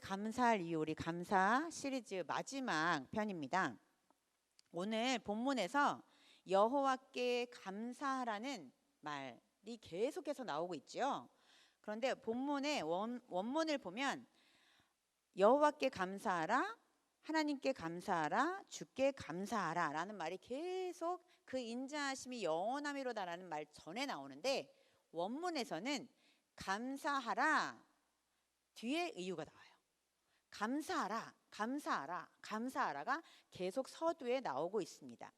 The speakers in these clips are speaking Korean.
감사할 이유, 우리 감사 시리즈 마지막 편입니다. 오늘 본문에서 여호와께 감사하라는 말이 계속해서 나오고 있죠. 그런데 본문의 원문을 보면 여호와께 감사하라, 하나님께 감사하라, 주께 감사하라 라는 말이 계속 그 인자하심이 영원함이로다라는 말 전에 나오는데, 원문에서는 감사하라 뒤에 이유가 나와요. 감사하라, 감사하라, 감사하라가 계속 서두에 나오고 있습니다.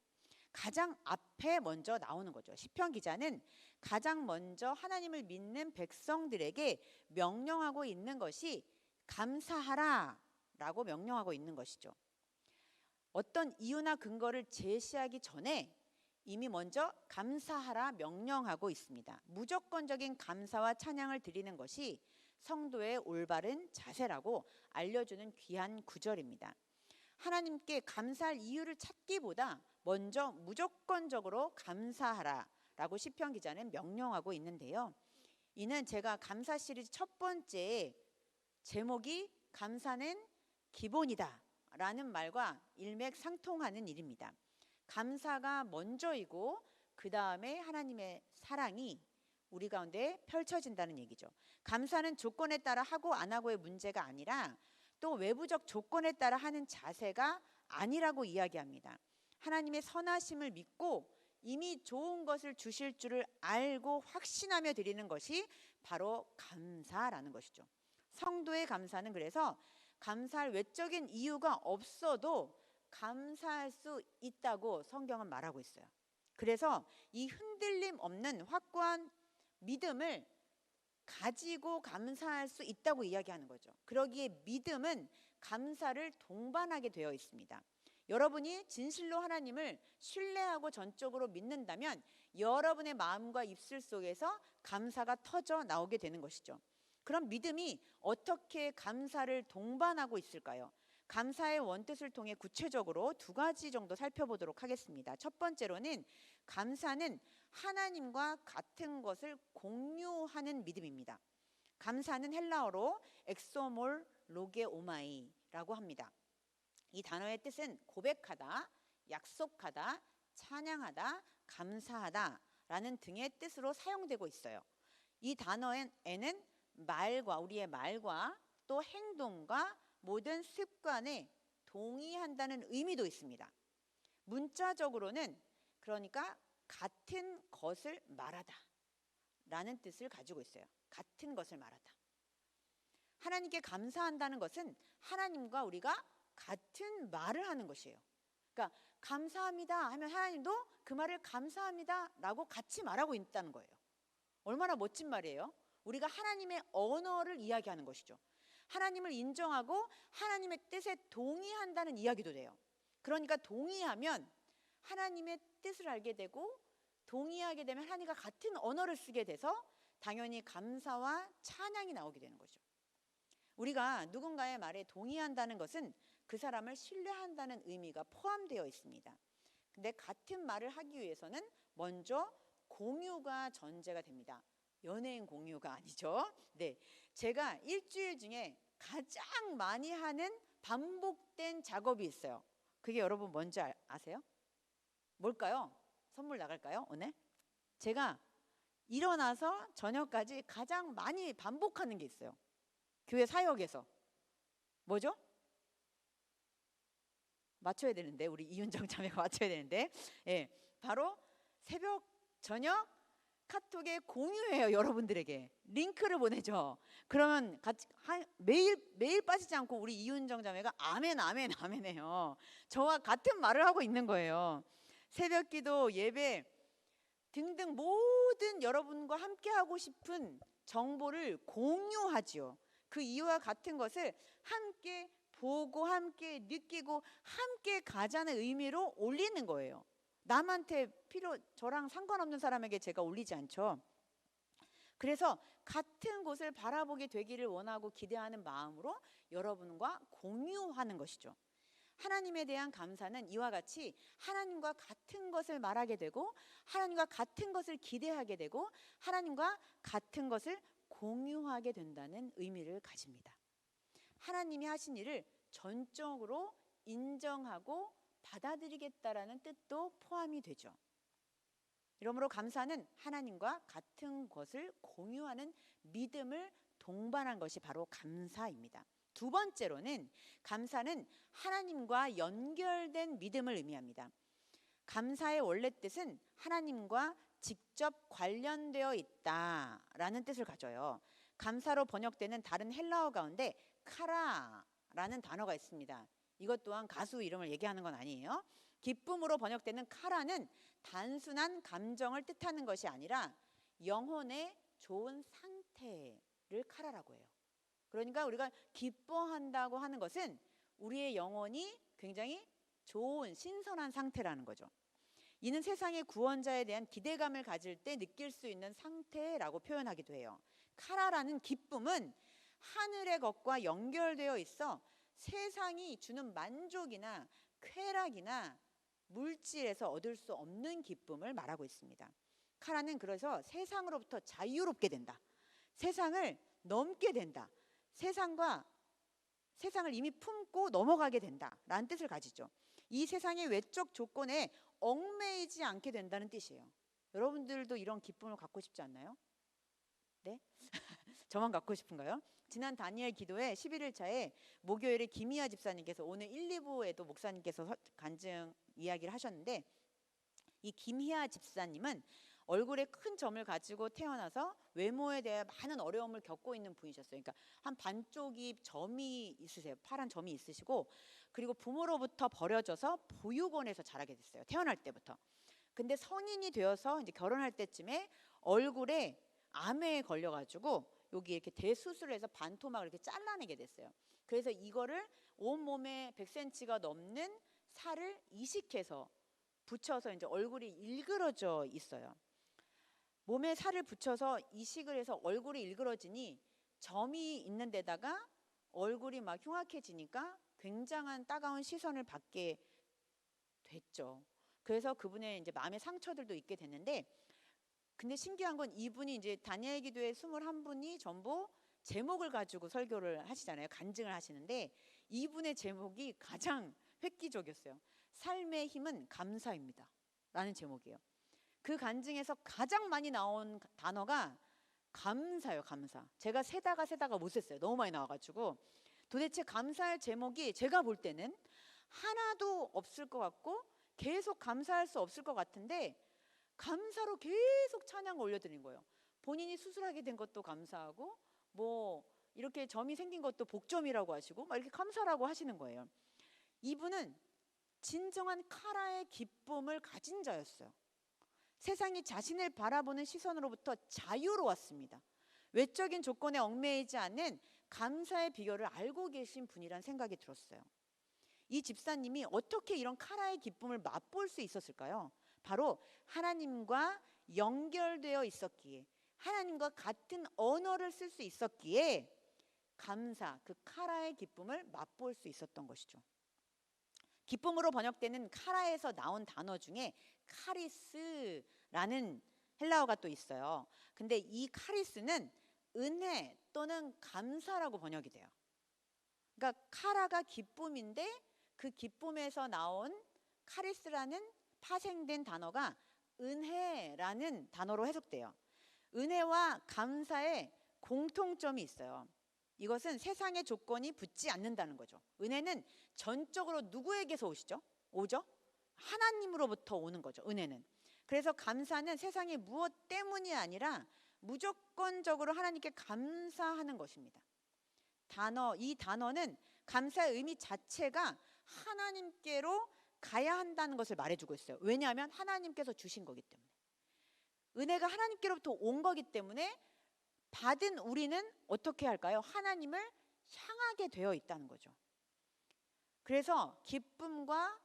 가장 앞에 먼저 나오는 거죠. 시편 기자는 가장 먼저 하나님을 믿는 백성들에게 명령하고 있는 것이 감사하라 라고 명령하고 있는 것이죠. 어떤 이유나 근거를 제시하기 전에 이미 먼저 감사하라 명령하고 있습니다. 무조건적인 감사와 찬양을 드리는 것이 성도의 올바른 자세라고 알려주는 귀한 구절입니다. 하나님께 감사할 이유를 찾기보다 먼저 무조건적으로 감사하라 라고 시편 기자는 명령하고 있는데요. 이는 제가 감사 시리즈 첫 번째 제목이 감사는 기본이다 라는 말과 일맥상통하는 일입니다. 감사가 먼저이고 그 다음에 하나님의 사랑이 우리 가운데 펼쳐진다는 얘기죠. 감사는 조건에 따라 하고 안 하고의 문제가 아니라 또 외부적 조건에 따라 하는 자세가 아니라고 이야기합니다. 하나님의 선하심을 믿고 이미 좋은 것을 주실 줄을 알고 확신하며 드리는 것이 바로 감사라는 것이죠. 성도의 감사는 그래서 감사할 외적인 이유가 없어도 감사할 수 있다고 성경은 말하고 있어요. 그래서 이 흔들림 없는 확고한 믿음을 가지고 감사할 수 있다고 이야기하는 거죠. 그러기에 믿음은 감사를 동반하게 되어 있습니다. 여러분이 진실로 하나님을 신뢰하고 전적으로 믿는다면 여러분의 마음과 입술 속에서 감사가 터져 나오게 되는 것이죠. 그럼 믿음이 어떻게 감사를 동반하고 있을까요? 감사의 원뜻을 통해 구체적으로 두 가지 정도 살펴보도록 하겠습니다. 첫 번째로는 감사는 하나님과 같은 것을 공유하는 믿음입니다. 감사는 헬라어로 엑소몰 로게오마이라고 합니다. 이 단어의 뜻은 고백하다, 약속하다, 찬양하다, 감사하다 라는 등의 뜻으로 사용되고 있어요. 이 단어에는 우리의 말과 또 행동과 모든 습관에 동의한다는 의미도 있습니다. 문자적으로는 그러니까 같은 것을 말하다 라는 뜻을 가지고 있어요. 같은 것을 말하다. 하나님께 감사한다는 것은 하나님과 우리가 같은 말을 하는 것이에요. 그러니까 감사합니다 하면 하나님도 그 말을 감사합니다 라고 같이 말하고 있다는 거예요. 얼마나 멋진 말이에요. 우리가 하나님의 언어를 이야기하는 것이죠. 하나님을 인정하고 하나님의 뜻에 동의한다는 이야기도 돼요. 그러니까 동의하면 하나님의 뜻을 알게 되고, 동의하게 되면 하나님과 같은 언어를 쓰게 돼서 당연히 감사와 찬양이 나오게 되는 거죠. 우리가 누군가의 말에 동의한다는 것은 그 사람을 신뢰한다는 의미가 포함되어 있습니다. 근데 같은 말을 하기 위해서는 먼저 공유가 전제가 됩니다. 연예인 공유가 아니죠. 네, 제가 일주일 중에 가장 많이 하는 반복된 작업이 있어요. 그게 여러분 뭔지 아세요? 뭘까요? 선물 나갈까요? 오늘? 제가 일어나서 저녁까지 가장 많이 반복하는 게 있어요. 교회 사역에서. 뭐죠? 맞춰야 되는데, 우리 이윤정 자매가 맞춰야 되는데, 예, 바로 새벽 저녁 카톡에 공유해요. 여러분들에게 링크를 보내죠. 그러면 같이 매일 빠지지 않고 우리 이윤정 자매가 아멘 아멘 아멘해요. 저와 같은 말을 하고 있는 거예요. 새벽기도, 예배 등등 모든 여러분과 함께 하고 싶은 정보를 공유하지요. 그 이유와 같은 것을 함께 보고 함께 느끼고 함께 가자는 의미로 올리는 거예요. 남한테 저랑 상관없는 사람에게 제가 올리지 않죠. 그래서 같은 곳을 바라보게 되기를 원하고 기대하는 마음으로 여러분과 공유하는 것이죠. 하나님에 대한 감사는 이와 같이 하나님과 같은 것을 말하게 되고, 하나님과 같은 것을 기대하게 되고, 하나님과 같은 것을 공유하게 된다는 의미를 가집니다. 하나님이 하신 일을 전적으로 인정하고 받아들이겠다라는 뜻도 포함이 되죠. 이러므로 감사는 하나님과 같은 것을 공유하는 믿음을 동반한 것이 바로 감사입니다. 두 번째로는 감사는 하나님과 연결된 믿음을 의미합니다. 감사의 원래 뜻은 하나님과 직접 관련되어 있다라는 뜻을 가져요. 감사로 번역되는 다른 헬라어 가운데 카라라는 단어가 있습니다. 이것 또한 가수 이름을 얘기하는 건 아니에요. 기쁨으로 번역되는 카라는 단순한 감정을 뜻하는 것이 아니라 영혼의 좋은 상태를 카라라고 해요. 그러니까 우리가 기뻐한다고 하는 것은 우리의 영혼이 굉장히 좋은 신선한 상태라는 거죠. 이는 세상의 구원자에 대한 기대감을 가질 때 느낄 수 있는 상태라고 표현하기도 해요. 카라라는 기쁨은 하늘의 것과 연결되어 있어 세상이 주는 만족이나 쾌락이나 물질에서 얻을 수 없는 기쁨을 말하고 있습니다. 카라는 그래서 세상으로부터 자유롭게 된다. 세상을 넘게 된다. 세상을 이미 품고 넘어가게 된다라는 뜻을 가지죠. 이 세상의 외적 조건에 얽매이지 않게 된다는 뜻이에요. 여러분들도 이런 기쁨을 갖고 싶지 않나요? 네? 저만 갖고 싶은가요? 지난 다니엘 기도회 11일 차에 목요일에 김희아 집사님께서 오늘 1, 2부에도 목사님께서 간증 이야기를 하셨는데, 이 김희아 집사님은 얼굴에 큰 점을 가지고 태어나서 외모에 대해 많은 어려움을 겪고 있는 분이셨어요. 그러니까 한 반쪽이 점이 있으세요. 파란 점이 있으시고, 그리고 부모로부터 버려져서 보육원에서 자라게 됐어요. 태어날 때부터. 근데 성인이 되어서 이제 결혼할 때쯤에 얼굴에 암에 걸려가지고 여기 이렇게 대수술을 해서 반토막을 이렇게 잘라내게 됐어요. 그래서 이거를 온몸에 100cm가 넘는 살을 이식해서 붙여서 이제 얼굴이 일그러져 있어요. 몸에 살을 붙여서 이식을 해서 얼굴이 일그러지니 점이 있는 데다가 얼굴이 막 흉악해지니까 굉장한 따가운 시선을 받게 됐죠. 그래서 그분의 이제 마음의 상처들도 있게 됐는데, 근데 신기한 건 이분이 이제 다니엘 기도회 21분이 전부 제목을 가지고 설교를 하시잖아요. 간증을 하시는데 이분의 제목이 가장 획기적이었어요. 삶의 힘은 감사입니다 라는 제목이에요. 그 간증에서 가장 많이 나온 단어가 감사예요. 감사. 제가 세다가 못 셌어요. 너무 많이 나와가지고. 도대체 감사할 제목이 제가 볼 때는 하나도 없을 것 같고 계속 감사할 수 없을 것 같은데, 감사로 계속 찬양을 올려드린 거예요. 본인이 수술하게 된 것도 감사하고, 뭐 이렇게 점이 생긴 것도 복점이라고 하시고 막 이렇게 감사라고 하시는 거예요. 이분은 진정한 카라의 기쁨을 가진 자였어요. 세상이 자신을 바라보는 시선으로부터 자유로웠습니다. 외적인 조건에 얽매이지 않는 감사의 비결을 알고 계신 분이란 생각이 들었어요. 이 집사님이 어떻게 이런 카라의 기쁨을 맛볼 수 있었을까요? 바로 하나님과 연결되어 있었기에, 하나님과 같은 언어를 쓸 수 있었기에 감사, 그 카라의 기쁨을 맛볼 수 있었던 것이죠. 기쁨으로 번역되는 카라에서 나온 단어 중에 카리스라는 헬라어가 또 있어요. 근데 이 카리스는 은혜 또는 감사라고 번역이 돼요. 그러니까 카라가 기쁨인데 그 기쁨에서 나온 카리스라는 파생된 단어가 은혜라는 단어로 해석돼요. 은혜와 감사에 공통점이 있어요. 이것은 세상의 조건이 붙지 않는다는 거죠. 은혜는 전적으로 누구에게서 오죠? 하나님으로부터 오는 거죠. 은혜는. 그래서 감사는 세상의 무엇 때문이 아니라 무조건적으로 하나님께 감사하는 것입니다. 이 단어는 감사의 의미 자체가 하나님께로 가야 한다는 것을 말해주고 있어요. 왜냐하면 하나님께서 주신 거기 때문에. 은혜가 하나님께로부터 온 거기 때문에 받은 우리는 어떻게 할까요? 하나님을 향하게 되어 있다는 거죠. 그래서 기쁨과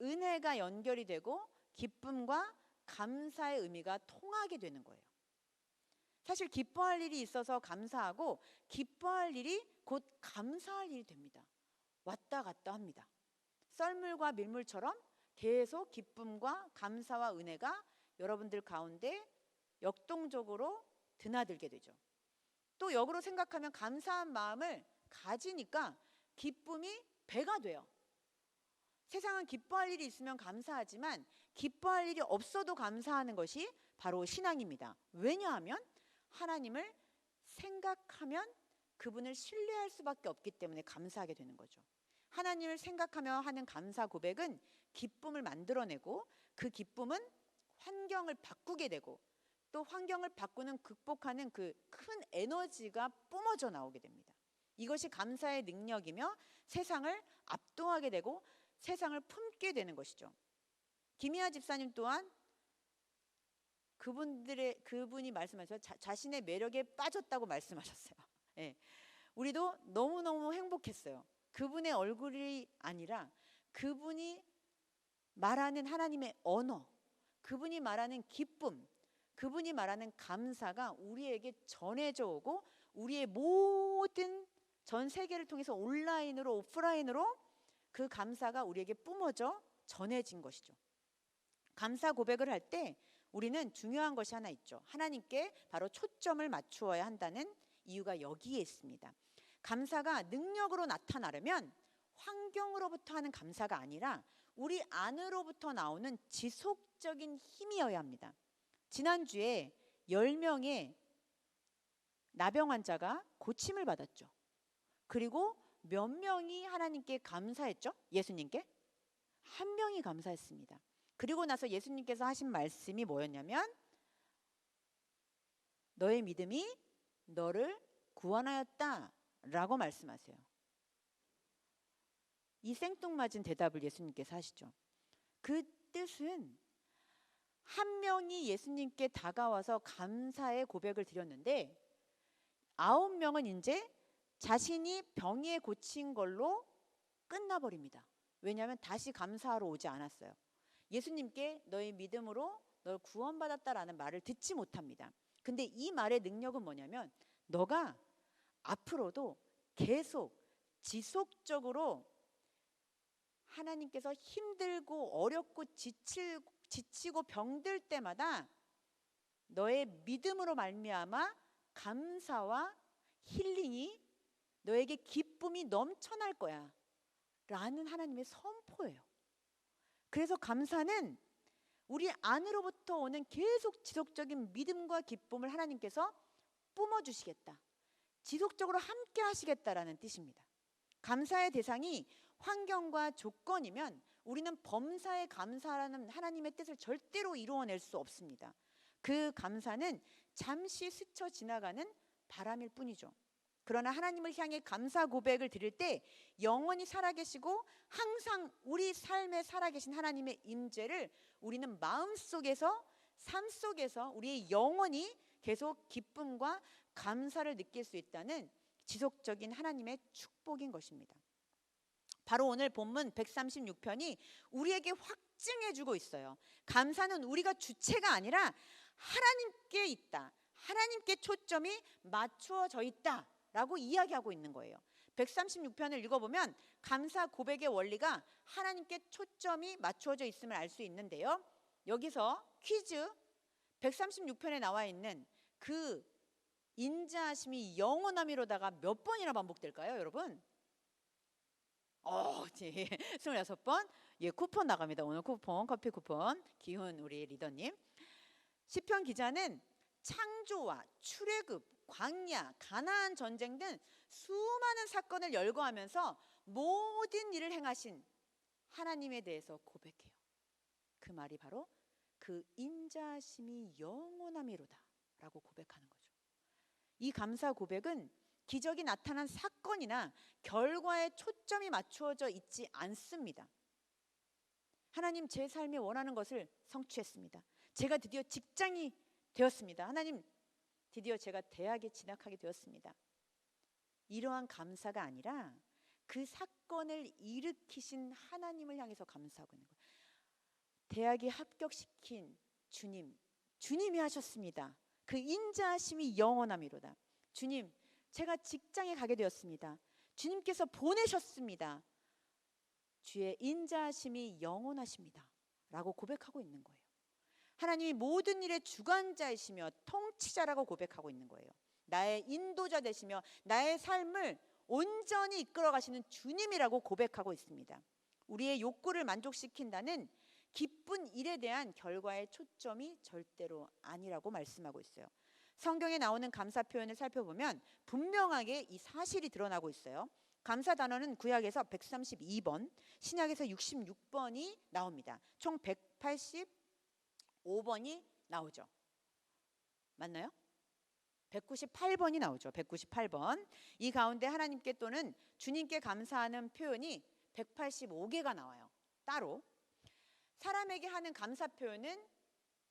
은혜가 연결이 되고 기쁨과 감사의 의미가 통하게 되는 거예요. 사실 기뻐할 일이 있어서 감사하고 기뻐할 일이 곧 감사할 일이 됩니다. 왔다 갔다 합니다. 썰물과 밀물처럼 계속 기쁨과 감사와 은혜가 여러분들 가운데 역동적으로 드나들게 되죠. 또 역으로 생각하면 감사한 마음을 가지니까 기쁨이 배가 돼요. 세상은 기뻐할 일이 있으면 감사하지만 기뻐할 일이 없어도 감사하는 것이 바로 신앙입니다. 왜냐하면 하나님을 생각하면 그분을 신뢰할 수밖에 없기 때문에 감사하게 되는 거죠. 하나님을 생각하며 하는 감사 고백은 기쁨을 만들어내고 그 기쁨은 환경을 바꾸게 되고 또 환경을 바꾸는 극복하는 그 큰 에너지가 뿜어져 나오게 됩니다. 이것이 감사의 능력이며 세상을 압도하게 되고 세상을 품게 되는 것이죠. 김희아 집사님 또한 그분이 말씀하셔서 자신의 매력에 빠졌다고 말씀하셨어요. 예. 우리도 너무너무 행복했어요. 그분의 얼굴이 아니라 그분이 말하는 하나님의 언어, 그분이 말하는 기쁨, 그분이 말하는 감사가 우리에게 전해져 오고 우리의 모든 전 세계를 통해서 온라인으로 오프라인으로 그 감사가 우리에게 뿜어져 전해진 것이죠. 감사 고백을 할 때 우리는 중요한 것이 하나 있죠. 하나님께 바로 초점을 맞추어야 한다는 이유가 여기에 있습니다. 감사가 능력으로 나타나려면 환경으로부터 하는 감사가 아니라 우리 안으로부터 나오는 지속적인 힘이어야 합니다. 지난주에 10명의 나병 환자가 고침을 받았죠. 그리고 몇 명이 하나님께 감사했죠? 예수님께? 한 명이 감사했습니다. 그리고 나서 예수님께서 하신 말씀이 뭐였냐면 너의 믿음이 너를 구원하였다 라고 말씀하세요. 이 생뚱맞은 대답을 예수님께서 하시죠. 그 뜻은 한 명이 예수님께 다가와서 감사의 고백을 드렸는데 9명은 이제 자신이 병에 고친 걸로 끝나버립니다. 왜냐하면 다시 감사하러 오지 않았어요. 예수님께 너의 믿음으로 널 구원받았다라는 말을 듣지 못합니다. 근데 이 말의 능력은 뭐냐면 너가 앞으로도 계속 지속적으로 하나님께서 힘들고 어렵고 지치고 병들 때마다 너의 믿음으로 말미암아 감사와 힐링이 너에게 기쁨이 넘쳐날 거야 라는 하나님의 선포예요. 그래서 감사는 우리 안으로부터 오는 계속 지속적인 믿음과 기쁨을 하나님께서 뿜어주시겠다, 지속적으로 함께 하시겠다라는 뜻입니다. 감사의 대상이 환경과 조건이면 우리는 범사에 감사라는 하나님의 뜻을 절대로 이루어낼 수 없습니다. 그 감사는 잠시 스쳐 지나가는 바람일 뿐이죠. 그러나 하나님을 향해 감사 고백을 드릴 때 영원히 살아계시고 항상 우리 삶에 살아계신 하나님의 임재를 우리는 마음속에서 삶 속에서 우리의 영혼이 계속 기쁨과 감사를 느낄 수 있다는 지속적인 하나님의 축복인 것입니다. 바로 오늘 본문 136편이 우리에게 확증해주고 있어요. 감사는 우리가 주체가 아니라 하나님께 있다, 하나님께 초점이 맞추어져 있다 라고 이야기하고 있는 거예요. 136편을 읽어보면 감사 고백의 원리가 하나님께 초점이 맞추어져 있음을 알 수 있는데요. 여기서 퀴즈, 136편에 나와 있는 그 인자하심이 영원함이로다가 몇 번이나 반복될까요, 여러분? 26번. 예, 쿠폰 나갑니다. 오늘 쿠폰, 커피 쿠폰. 기훈 우리 리더님. 시편 기자는 창조와 출애굽, 광야, 가나안 전쟁 등 수많은 사건을 열거하면서 모든 일을 행하신 하나님에 대해서 고백해요. 그 말이 바로 그 인자하심이 영원함이로다 라고 고백하는 거죠. 이 감사 고백은 기적이 나타난 사건이나 결과에 초점이 맞추어져 있지 않습니다. 하나님, 제 삶에 원하는 것을 성취했습니다. 제가 드디어 직장이 되었습니다. 하나님, 드디어 제가 대학에 진학하게 되었습니다. 이러한 감사가 아니라 그 사건을 일으키신 하나님을 향해서 감사하고 있는 거예요. 대학에 합격시킨 주님, 주님이 하셨습니다. 그 인자하심이 영원함이로다. 주님, 제가 직장에 가게 되었습니다. 주님께서 보내셨습니다. 주의 인자하심이 영원하십니다 라고 고백하고 있는 거예요. 하나님이 모든 일의 주관자이시며 통치자라고 고백하고 있는 거예요. 나의 인도자 되시며 나의 삶을 온전히 이끌어 가시는 주님이라고 고백하고 있습니다. 우리의 욕구를 만족시킨다는 기쁜 일에 대한 결과의 초점이 절대로 아니라고 말씀하고 있어요. 성경에 나오는 감사 표현을 살펴보면 분명하게 이 사실이 드러나고 있어요. 감사 단어는 구약에서 132번, 신약에서 66번이 나옵니다. 총 185번이 나오죠. 맞나요? 198번이 나오죠. 198번. 이 가운데 하나님께 또는 주님께 감사하는 표현이 185개가 나와요. 따로. 사람에게 하는 감사 표현은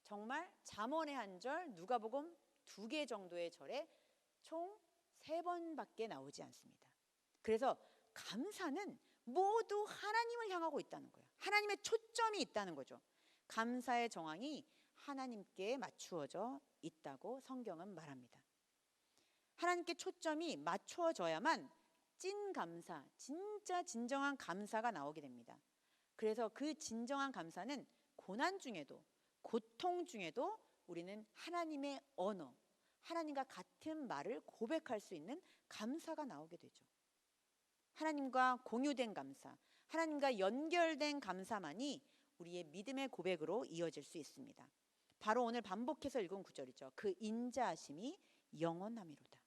정말 잠언의 한 절, 누가복음 2개 정도의 절에 총 3번밖에 나오지 않습니다. 그래서 감사는 모두 하나님을 향하고 있다는 거예요. 하나님의 초점이 있다는 거죠. 감사의 정황이 하나님께 맞추어져 있다고 성경은 말합니다. 하나님께 초점이 맞추어져야만 찐 감사, 진짜 진정한 감사가 나오게 됩니다. 그래서 그 진정한 감사는 고난 중에도, 고통 중에도 우리는 하나님의 언어, 하나님과 같은 말을 고백할 수 있는 감사가 나오게 되죠. 하나님과 공유된 감사, 하나님과 연결된 감사만이 우리의 믿음의 고백으로 이어질 수 있습니다. 바로 오늘 반복해서 읽은 구절이죠. 그 인자하심이 영원함이로다.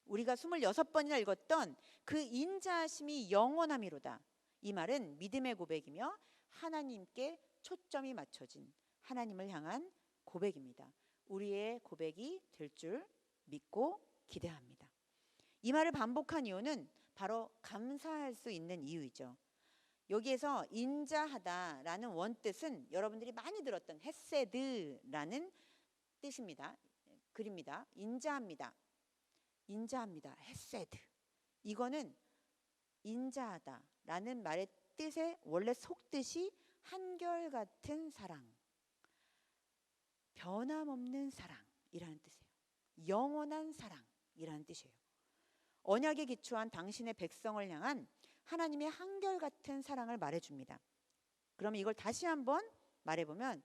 우리가 26번이나 읽었던 그 인자하심이 영원함이로다. 이 말은 믿음의 고백이며 하나님께 초점이 맞춰진 하나님을 향한 고백입니다. 우리의 고백이 될 줄 믿고 기대합니다. 이 말을 반복한 이유는 바로 감사할 수 있는 이유이죠. 여기에서 인자하다라는 원뜻은 여러분들이 많이 들었던 헤세드라는 뜻입니다. 글입니다. 인자합니다. 인자합니다. 헤세드. 이거는 인자하다라는 말의 뜻의 원래 속뜻이 한결같은 사랑, 변함없는 사랑이라는 뜻이에요. 영원한 사랑이라는 뜻이에요. 언약에 기초한 당신의 백성을 향한 하나님의 한결같은 사랑을 말해줍니다. 그럼 이걸 다시 한번 말해보면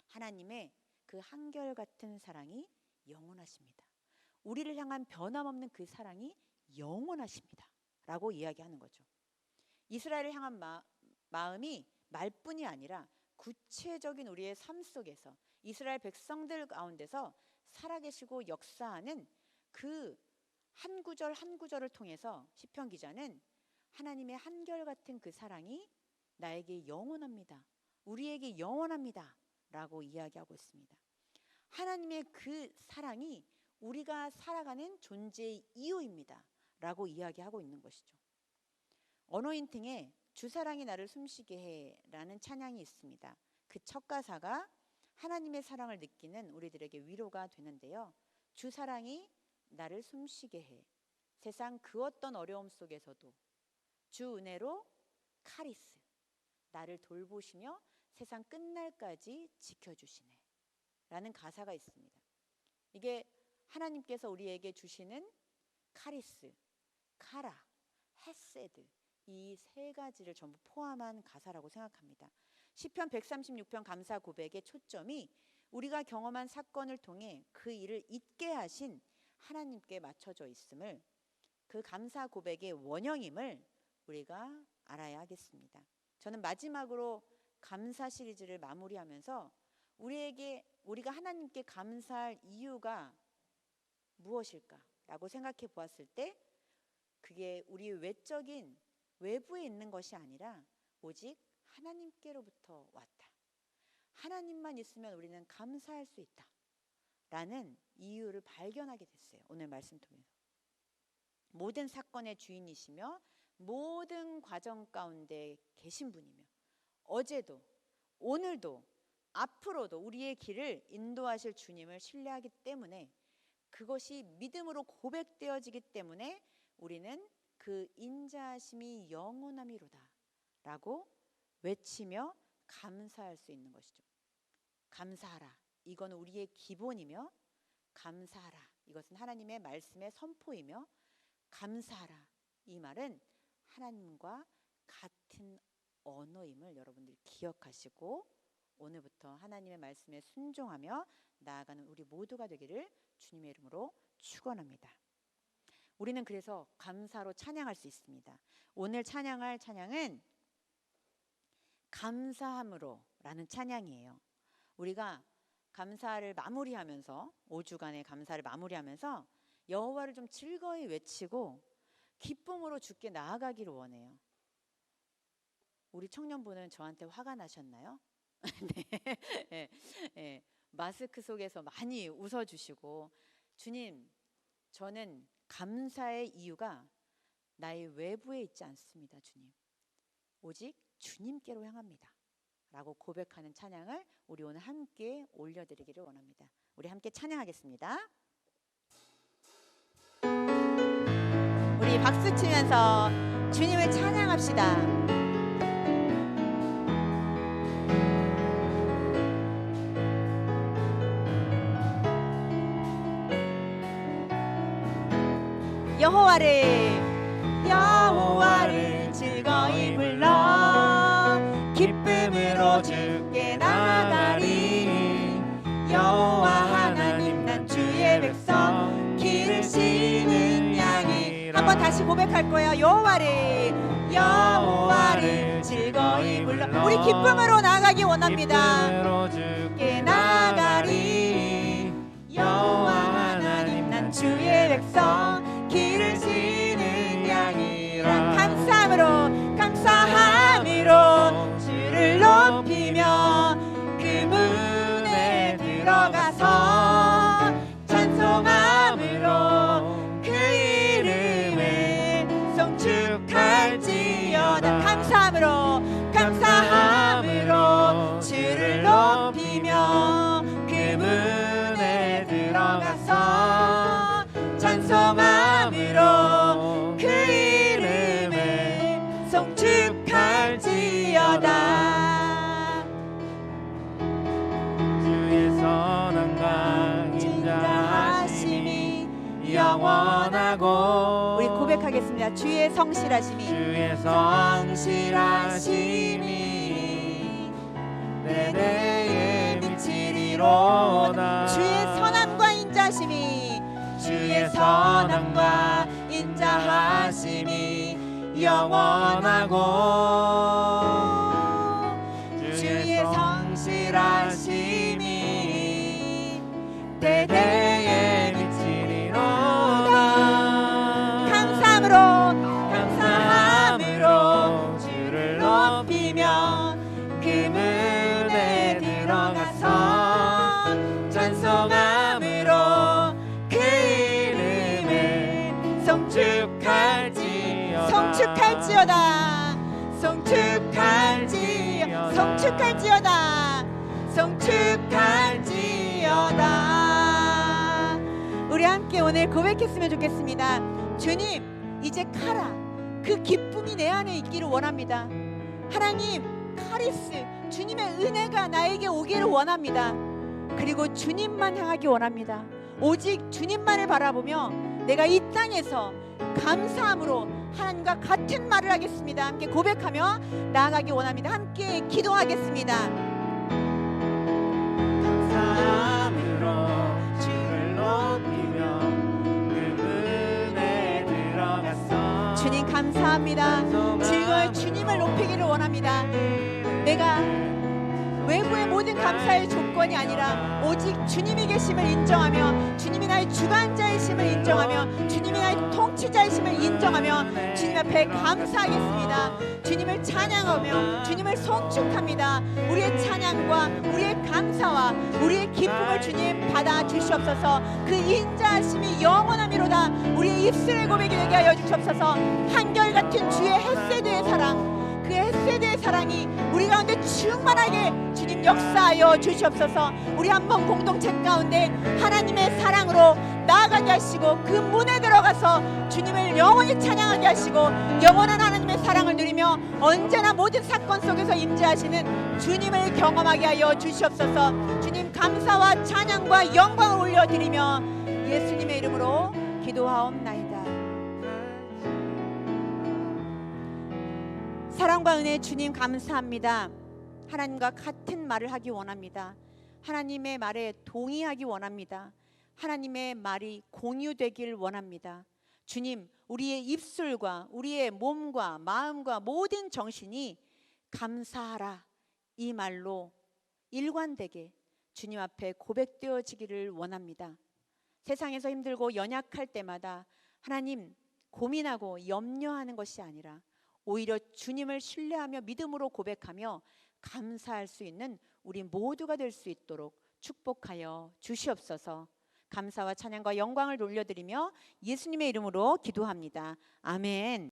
하나님의 그 한결같은 사랑이 영원하십니다. 우리를 향한 변함없는 그 사랑이 영원하십니다. 라고 이야기하는 거죠. 이스라엘을 향한 마음이 말뿐이 아니라 구체적인 우리의 삶 속에서 이스라엘 백성들 가운데서 살아계시고 역사하는 그 한 구절 한 구절을 통해서 시편 기자는 하나님의 한결같은 그 사랑이 나에게 영원합니다. 우리에게 영원합니다. 라고 이야기하고 있습니다. 하나님의 그 사랑이 우리가 살아가는 존재의 이유입니다. 라고 이야기하고 있는 것이죠. 어노인팅에 주사랑이 나를 숨쉬게 해 라는 찬양이 있습니다. 그 첫 가사가 하나님의 사랑을 느끼는 우리들에게 위로가 되는데요. 주사랑이 나를 숨쉬게 해 세상 그 어떤 어려움 속에서도 주 은혜로 카리스 나를 돌보시며 세상 끝날까지 지켜주시네 라는 가사가 있습니다. 이게 하나님께서 우리에게 주시는 카리스, 카라, 헤세드 이 세 가지를 전부 포함한 가사라고 생각합니다. 시편 136편 감사 고백의 초점이 우리가 경험한 사건을 통해 그 일을 잊게 하신 하나님께 맞춰져 있음을, 그 감사 고백의 원형임을 우리가 알아야 하겠습니다. 저는 마지막으로 감사 시리즈를 마무리하면서 우리가 하나님께 감사할 이유가 무엇일까라고 생각해 보았을 때 그게 우리 외적인 외부에 있는 것이 아니라 오직 하나님께로부터 왔다. 하나님만 있으면 우리는 감사할 수 있다. 라는 이유를 발견하게 됐어요. 오늘 말씀 통해서. 모든 사건의 주인이시며 모든 과정 가운데 계신 분이며 어제도 오늘도 앞으로도 우리의 길을 인도하실 주님을 신뢰하기 때문에 그것이 믿음으로 고백되어지기 때문에 우리는 그 인자하심이 영원함이로다 라고 외치며 감사할 수 있는 것이죠. 감사하라. 이건 우리의 기본이며 감사하라. 이것은 하나님의 말씀의 선포이며 감사하라. 이 말은 하나님과 같은 언어임을 여러분들이 기억하시고 오늘부터 하나님의 말씀에 순종하며 나아가는 우리 모두가 되기를 주님의 이름으로 축원합니다. 우리는 그래서 감사로 찬양할 수 있습니다. 오늘 찬양할 찬양은 감사함으로라는 찬양이에요. 우리가 감사를 마무리하면서 5주간의 감사를 마무리하면서 여호와를 좀 즐거이 외치고 기쁨으로 주께 나아가기를 원해요. 우리 청년부는 저한테 화가 나셨나요? 네. 네. 네. 마스크 속에서 많이 웃어주시고, 주님, 저는 감사의 이유가 나의 외부에 있지 않습니다. 주님, 오직 주님께로 향합니다 라고 고백하는 찬양을 우리 오늘 함께 올려드리기를 원합니다. 우리 함께 찬양하겠습니다. 우리 박수 치면서 주님을 찬양합시다. 여호와를 즐거이 불러 기쁨으로 주께 나아가리. 여호와 하나님 난 주의 백성 기르시는 양이. 한번 다시 고백할 거예요. 여호와를 즐거이 불러. 우리 기쁨으로 나아가기 원합니다. 주께 나아가리. 여호와 하나님 난 주의 백성 기르시는 양이라. 감사함으로 주를 높이며 그 문에 들어가서 찬송함으로 그 이름을 송축할지어다. 감사함으로 주를 높이며 그 문에 들어가서 찬송함으로 그 이름을 송축할지어다. 주의 선함과 인자하심이 영원하고. 우리 고백하겠습니다. 주의 성실하심이 대대에 미치리로다. 주의 선함과 인자하심이 영원하고. 주의 성실하심이 대대에 미치리로다. 감사함으로 주를 높이며 그 문에 들어가서 찬송함으로 그 이름을 송축할지어다. 우리 함께 오늘 고백했으면 좋겠습니다. 주님, 이제 카라, 그 기쁨이 내 안에 있기를 원합니다. 하나님, 카리스, 주님의 은혜가 나에게 오기를 원합니다. 그리고 주님만 향하기 원합니다. 오직 주님만을 바라보며 내가 이 땅에서 감사함으로 하나님과 같은 말을 하겠습니다. 함께 고백하며 나아가기 원합니다. 함께 기도하겠습니다. 감사함으로 주를 높이며 그 문에 들어갔어. 주님 감사합니다. 즐거이 주님을 높이기를 원합니다. 내가 외부의 모든 감사의 조건이 아니라 오직 주님이 계심을 인정하며 주님이 나의 주관자이심을 인정하며 주님이 나의 통치자이심을 인정하며 주님 앞에 감사하겠습니다. 주님을 찬양하며 주님을 송축합니다. 우리의 찬양과 우리의 감사와 우리의 기쁨을 주님 받아 주시옵소서. 그 인자하심이 영원하미로다. 우리의 입술의 고백이 되게 하여 주시옵소서. 한결같은 주의 헷세드의 사랑, 그 헷세드의 사랑이 우리 가운데 충만하게 주님 역사하여 주시옵소서. 우리 한번 공동체 가운데 하나님의 사랑으로 나아가게 하시고 그 문에 들어가서 주님을 영원히 찬양하게 하시고 영원한 하나님의 사랑을 누리며 언제나 모든 사건 속에서 임재하시는 주님을 경험하게 하여 주시옵소서. 주님 감사와 찬양과 영광을 올려드리며 예수님의 이름으로 기도하옵나이다. 사랑과 은혜 주님 감사합니다. 하나님과 같은 말을 하기 원합니다. 하나님의 말에 동의하기 원합니다. 하나님의 말이 공유되길 원합니다. 주님, 우리의 입술과 우리의 몸과 마음과 모든 정신이 감사하라 이 말로 일관되게 주님 앞에 고백되어지기를 원합니다. 세상에서 힘들고 연약할 때마다 하나님 고민하고 염려하는 것이 아니라 오히려 주님을 신뢰하며 믿음으로 고백하며 감사할 수 있는 우리 모두가 될 수 있도록 축복하여 주시옵소서. 감사와 찬양과 영광을 돌려드리며 예수님의 이름으로 기도합니다. 아멘.